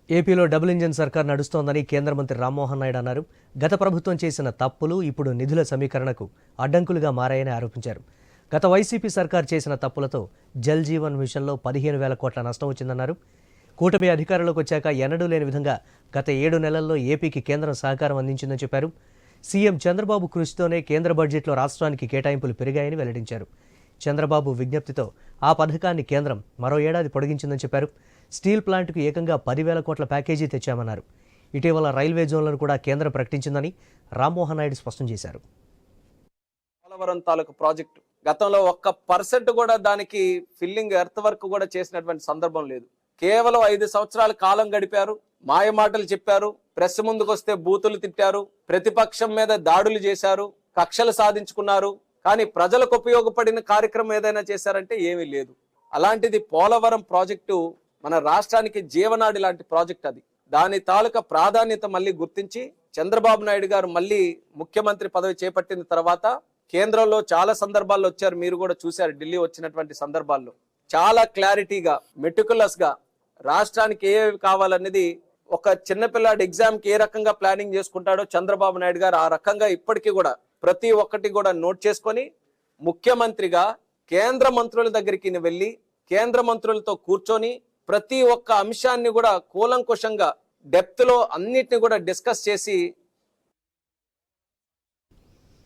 ఏపీలో double engine సర్కార్ నడుస్తోందని కేంద్ర మంత్రి రామ్మోహన్ నాయుడు అన్నారు. గత ప్రభుత్వం చేసిన తప్పులు ఇప్పుడు నిధుల సమీకరణకు అడ్డంకులుగా మారాయని ఆరోపించారు. గత వైసీపీ సర్కార్ చేసిన తప్పులతో జల్ జీవన్ మిషన్లో 15,000 కోట్ల నష్టం వచ్చిందన్నారు. కూటమి అధికారంలోకి వచ్చాక ఎన్నడూ లేని విధంగా గత 7 నెలల్లో ఏపీకి కేంద్రం సహకారం అందించిందని చెప్పారు. సీఎం చంద్రబాబు కృషితోనే కేంద్ర బడ్జెట్లో రాష్ట్రానికి కేటాయింపులు పెరిగాయని వెల్లడించారు. చంద్రబాబు విజ్ఞప్తితో ఆ పథకాన్ని కేంద్రం మరో ఏడాది పొడిగించిందని చెప్పారు. స్టీల్ ప్లాంట్కు ఏకంగా 10,000 కోట్ల ప్యాకేజీ తెచ్చామన్నారు. ఇటీవల రైల్వే జోన్లను కూడా కేంద్రం ప్రకటించిందని రామ్మోహన్ నాయుడు స్పష్టం చేశారు. పోలవరం తాలూకు ప్రాజెక్టు గతంలో 1% కూడా దానికి ఫిల్లింగ్ ఎర్త్ వర్క్ కూడా చేసినటువంటి సందర్భం లేదు. కేవలం 5 సంవత్సరాల కాలం గడిపారు. మాయ మాటలు చెప్పారు. ప్రెస్ ముందుకు వస్తే బూతులు తిట్టారు. ప్రతిపక్షం మీద దాడులు చేశారు. కక్షలు సాధించుకున్నారు. కానీ ప్రజలకు ఉపయోగపడిన కార్యక్రమం ఏదైనా చేశారంటే ఏమీ లేదు. అలాంటిది పోలవరం ప్రాజెక్టు మన రాష్ట్రానికి జీవనాడి లాంటి ప్రాజెక్ట్. అది దాని తాలూకా ప్రాధాన్యత మళ్ళీ గుర్తించి చంద్రబాబు నాయుడు గారు మళ్ళీ ముఖ్యమంత్రి పదవి చేపట్టిన తర్వాత కేంద్రంలో చాలా సందర్భాల్లో వచ్చారు. మీరు కూడా చూశారు. ఢిల్లీ వచ్చినటువంటి సందర్భాల్లో చాలా క్లారిటీగా మెటికులస్ గా రాష్ట్రానికి ఏవి కావాలనేది ఒక చిన్నపిల్లాడి ఎగ్జామ్ కి ఏ రకంగా ప్లానింగ్ చేసుకుంటాడో చంద్రబాబు నాయుడు గారు ఆ రకంగా ఇప్పటికీ కూడా ప్రతి ఒక్కటి కూడా నోట్ చేసుకొని ముఖ్యమంత్రిగా కేంద్ర మంత్రుల దగ్గరికి వెళ్ళి కేంద్ర మంత్రులతో కూర్చొని ప్రతి ఒక్క అంశాన్ని కూడా కూలంకుషంగా డెప్త్ లో అన్నిటిని కూడా డిస్కస్ చేసి